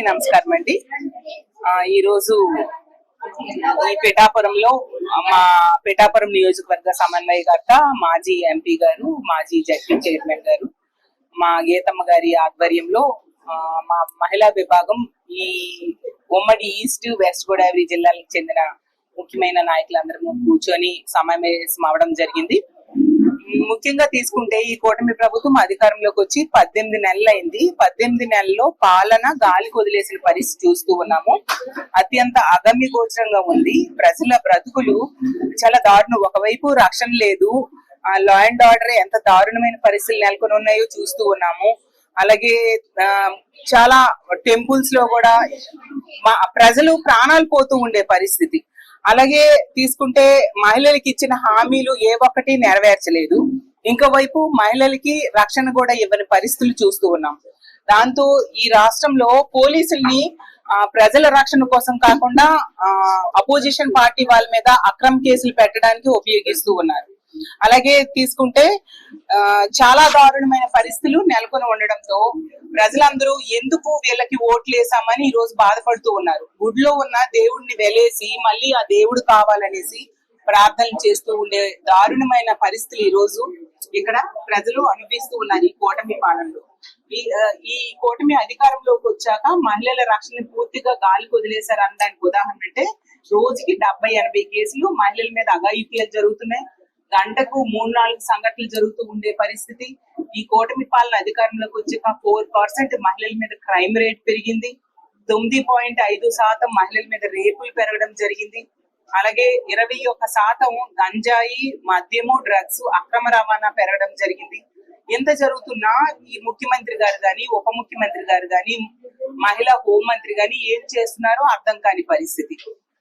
అందరికీ నమస్కారం అండి. ఈ రోజు ఈ పిఠాపురంలో మా పిఠాపురం నియోజకవర్గ సమన్వయకర్త మాజీ ఎంపీ గారు, మాజీ జడ్పీ చైర్మన్ గారు, మా గీతమ్మ గారి ఆధ్వర్యంలో మా మహిళా విభాగం ఈ ఉమ్మడి ఈస్ట్ వెస్ట్ గోదావరి జిల్లాలకు చెందిన ముఖ్యమైన నాయకులందరూ కూర్చొని సమావేశం అవడం జరిగింది. ముఖ్యంగా తీసుకుంటే ఈ కూటమి ప్రభుత్వం అధికారంలోకి వచ్చి 18 నెలలు అయింది. 18 నెలల్లో పాలన గాలికి వదిలేసిన పరిస్థితి చూస్తూ ఉన్నాము. అత్యంత అగమ్య గోచరంగా ఉంది. ప్రజల బ్రతుకులు చాలా దారుణం. ఒకవైపు రక్షణ లేదు, లా అండ్ ఆర్డర్ ఎంత దారుణమైన పరిస్థితులు నెలకొని ఉన్నాయో చూస్తూ ఉన్నాము. అలాగే చాలా టెంపుల్స్ లో కూడా ప్రజలు ప్రాణాలు పోతూ ఉండే పరిస్థితి. అలాగే తీసుకుంటే మహిళలకి ఇచ్చిన హామీలు ఏ ఒక్కటి నెరవేర్చలేదు. ఇంకోవైపు మహిళలకి రక్షణ కూడా ఇవ్వని పరిస్థితులు చూస్తూ ఉన్నాం. దాంతో ఈ రాష్ట్రంలో పోలీసుల్ని ప్రజల రక్షణ కోసం కాకుండా అపోజిషన్ పార్టీ వాళ్ళ మీద అక్రమ కేసులు పెట్టడానికి ఉపయోగిస్తూ ఉన్నారు. అలాగే తీసుకుంటే చాలా దారుణమైన పరిస్థితులు నెలకొని ఉండడంతో ప్రజలందరూ ఎందుకు వీళ్ళకి ఓట్లు వేసామని ఈ రోజు బాధపడుతూ ఉన్నారు. గుడిలో ఉన్న దేవుడిని వెలేసి మళ్ళీ ఆ దేవుడు కావాలనేసి ప్రార్థనలు చేస్తూ ఉండే దారుణమైన పరిస్థితులు ఈ రోజు ఇక్కడ ప్రజలు అనుభవిస్తూ ఉన్నారు ఈ కూటమి పాలనలో. ఈ కూటమి అధికారంలోకి వచ్చాక మహిళల రక్షణ పూర్తిగా గాలికి వదిలేశారు అనడానికి ఉదాహరణ అంటే రోజుకి 70-80 కేసులు మహిళల మీద అఘాయిత్యాలు జరుగుతున్నాయి. గంటకు 3-4 సంఘటనలు జరుగుతూ ఉండే పరిస్థితి. ఈ కూటమి పాలన అధికారంలోకి వచ్చాక 4% మహిళల మీద క్రైమ్ రేట్ పెరిగింది. 9.5% మహిళల మీద రేపులు పెరగడం జరిగింది. అలాగే 21% గంజాయి, మద్యము, డ్రగ్స్ అక్రమ రవాణా పెరగడం జరిగింది. ఎంత జరుగుతున్నా ఈ ముఖ్యమంత్రి గారు గాని, ఉప ముఖ్యమంత్రి గారు గాని, మహిళా హోంమంత్రి గాని ఏం చేస్తున్నారో అర్థం కాని పరిస్థితి.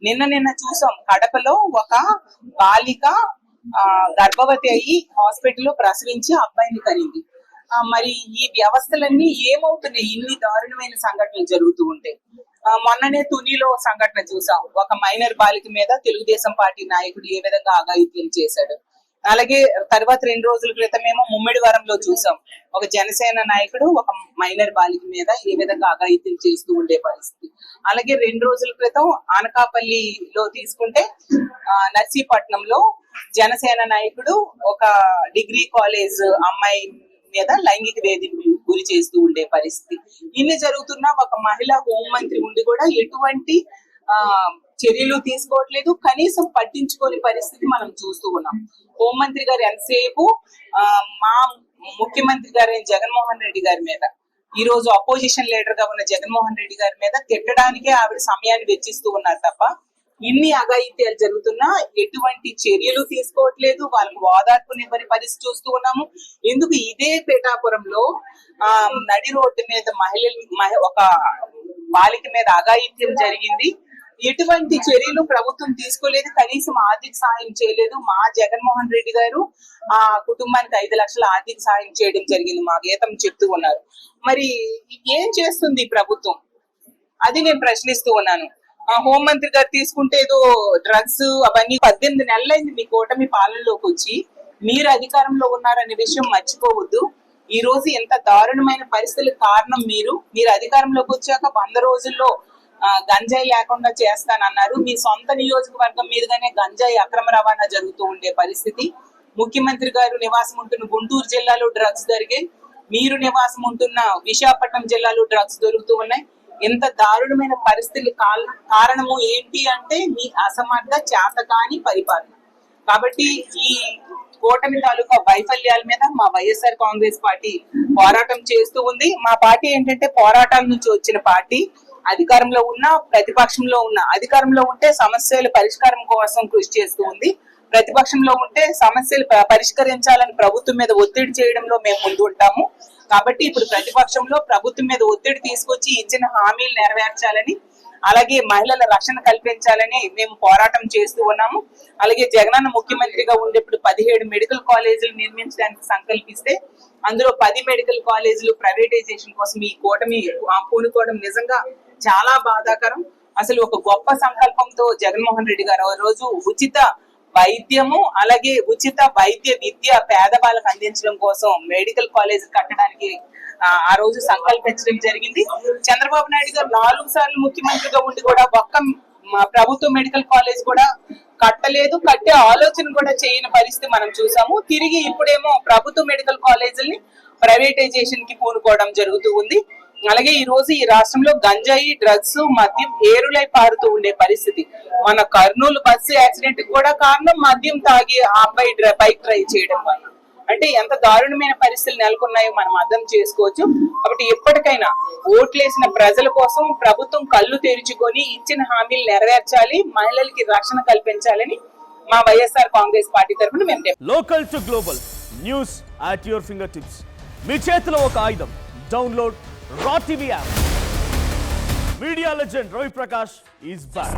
నిన్న చూసాం కడపలో ఒక బాలిక గర్భవతి అయ్యి హాస్పిటల్లో ప్రసవించి అబ్బాయిని కనింది. మరి ఈ వ్యవస్థలన్నీ ఏమవుతున్నాయి? ఇన్ని దారుణమైన సంఘటనలు జరుగుతూ ఉంటే మొన్ననే తునిలో సంఘటన చూసాం. ఒక మైనర్ బాలిక మీద తెలుగుదేశం పార్టీ నాయకుడు ఏ విధంగా అఘాయిత్యం చేశాడు. అలాగే తర్వాత 2 రోజుల క్రితమేమో ముమ్మిడివరంలో చూసాం. ఒక జనసేన నాయకుడు ఒక మైనర్ బాలిక మీద ఏ విధంగా అఘాయిత్యం చేస్తూ ఉండే పరిస్థితి. అలాగే 2 రోజుల క్రితం అనకాపల్లిలో తీసుకుంటే నర్సీపట్నంలో జనసేన నాయకుడు ఒక డిగ్రీ కాలేజ్ అమ్మాయి మీద లైంగిక వేధింపులు గురి చేస్తూ ఉండే పరిస్థితి. ఇన్ని జరుగుతున్నా ఒక మహిళా హోంమంత్రి ఉండి కూడా ఎటువంటి చర్యలు తీసుకోవట్లేదు, కనీసం పట్టించుకోని పరిస్థితి మనం చూస్తూ ఉన్నాం. హోంమంత్రి గారు ఎంతసేపు మా ముఖ్యమంత్రి గారు జగన్మోహన్ రెడ్డి గారి మీద, ఈ రోజు అపోజిషన్ లీడర్ గా ఉన్న జగన్మోహన్ రెడ్డి గారి మీద తిట్టడానికే ఆవిడ సమయాన్ని వెచ్చిస్తూ ఉన్నారు తప్ప ఇన్ని అఘాయిత్యాలు జరుగుతున్నా ఎటువంటి చర్యలు తీసుకోవట్లేదు. వాళ్ళకి ఓదార్పునివ్వని పరిస్థితి చూస్తూ ఉన్నాము. ఎందుకు ఇదే పిఠాపురంలో నడి రోడ్డు మీద ఒక బాలిక మీద అఘాయిత్యం జరిగింది. ఎటువంటి చర్యలు ప్రభుత్వం తీసుకోలేదు, కనీసం ఆర్థిక సాయం చేయలేదు. మా జగన్మోహన్ రెడ్డి గారు ఆ కుటుంబానికి 5 లక్షల ఆర్థిక సాయం చేయడం జరిగింది, మా గీతం చెప్తూ ఉన్నారు. మరి ఏం చేస్తుంది ఈ ప్రభుత్వం? అది నేను ప్రశ్నిస్తూ ఉన్నాను. హోంమంత్రి గారు తీసుకుంటే ఏదో డ్రగ్స్ అవన్నీ 18 నెలలైంది మీ కూటమి పాలనలోకి వచ్చి. మీరు అధికారంలో ఉన్నారనే విషయం మర్చిపోవద్దు. ఈ రోజు ఎంత దారుణమైన పరిస్థితులకు కారణం మీరు అధికారంలోకి వచ్చాక 100 రోజుల్లో గంజాయి లేకుండా చేస్తానన్నారు. మీ సొంత నియోజకవర్గం మీదుగానే గంజాయి అక్రమ రవాణా జరుగుతూ ఉండే పరిస్థితి. ముఖ్యమంత్రి గారు నివాసం ఉంటున్న గుంటూరు జిల్లాలో డ్రగ్స్ జరిగాయి. మీరు నివాసం ఉంటున్న విశాఖపట్నం జిల్లాలో డ్రగ్స్ దొరుకుతూ ఉన్నాయి. ఎంత దారుణమైన పరిస్థితులు కారణము ఏంటి అంటే మీ అసమర్థ చేతకాని పరిపాలన. కాబట్టి ఈ కూటమి తాలూకా వైఫల్యాల మీద మా వైఎస్ఆర్ కాంగ్రెస్ పార్టీ పోరాటం చేస్తూ ఉంది. మా పార్టీ ఏంటంటే పోరాటాల నుంచి వచ్చిన పార్టీ. అధికారంలో ఉన్నా ప్రతిపక్షంలో ఉన్నా, అధికారంలో ఉంటే సమస్యల పరిష్కారం కోసం కృషి చేస్తూ ఉంది. ప్రతిపక్షంలో ఉంటే సమస్యలు పరిష్కరించాలని ప్రభుత్వం మీద ఒత్తిడి చేయడంలో మేము ముందు ఉంటాము. కాబట్టి ఇప్పుడు ప్రతిపక్షంలో ప్రభుత్వం మీద ఒత్తిడి తీసుకొచ్చి ఇచ్చిన హామీలు నెరవేర్చాలని, అలాగే మహిళల రక్షణ కల్పించాలని మేము పోరాటం చేస్తూ ఉన్నాము. అలాగే జగనన్న ముఖ్యమంత్రిగా ఉండేప్పుడు 17 మెడికల్ కాలేజీలు నిర్మించడానికి సంకల్పిస్తే అందులో 10 మెడికల్ కాలేజీలు ప్రైవేటైజేషన్ కోసం ఈ కూటమి పూనుకోవడం నిజంగా చాలా బాధాకరం. అసలు ఒక గొప్ప సంకల్పంతో జగన్మోహన్ రెడ్డి గారు రోజు ఉచిత వైద్యము అలాగే ఉచిత వైద్య విద్య పేదవాళ్ళకు అందించడం కోసం మెడికల్ కాలేజ్ కట్టడానికి ఆ రోజు సంకల్పించడం జరిగింది. చంద్రబాబు నాయుడు గారు 4 సార్లు ముఖ్యమంత్రిగా ఉండి కూడా ఒక్క ప్రభుత్వ మెడికల్ కాలేజ్ కూడా కట్టలేదు, కట్టే ఆలోచన కూడా చేయని పరిస్థితి మనం చూసాము. తిరిగి ఇప్పుడేమో ప్రభుత్వ మెడికల్ కాలేజీల్ని ప్రైవేటైజేషన్ కి పూనుకోవడం జరుగుతూ ఉంది. అలాగే ఈ రోజు ఈ రాష్ట్రంలో గంజాయి, డ్రగ్స్, మద్యం ఏరులై పారుతూ ఉండే పరిస్థితి. మన కర్నూలు బస్సు యాక్సిడెంట్ కూడా కారణం మద్యం తాగి ఆ అబ్బాయి బైక్ డ్రైవ్ చేయడం వల్ల. అంటే ఎంత దారుణమైన పరిస్థితులు నెలకొన్నాయో మనం అర్థం చేసుకోవచ్చు. కాబట్టి ఎప్పటికైనా ఓట్లేసిన ప్రజల కోసం ప్రభుత్వం కళ్ళు తెరుచుకొని ఇచ్చిన హామీలు నెరవేర్చాలి, మహిళలకి రక్షణ కల్పించాలని మా వైఎస్ఆర్ కాంగ్రెస్ పార్టీ తరఫున మేము local to global news at your finger tips. మీ చేతిలో ఒక ఆయుధం. Download Raw TV app. Media legend Ravi Prakash is back.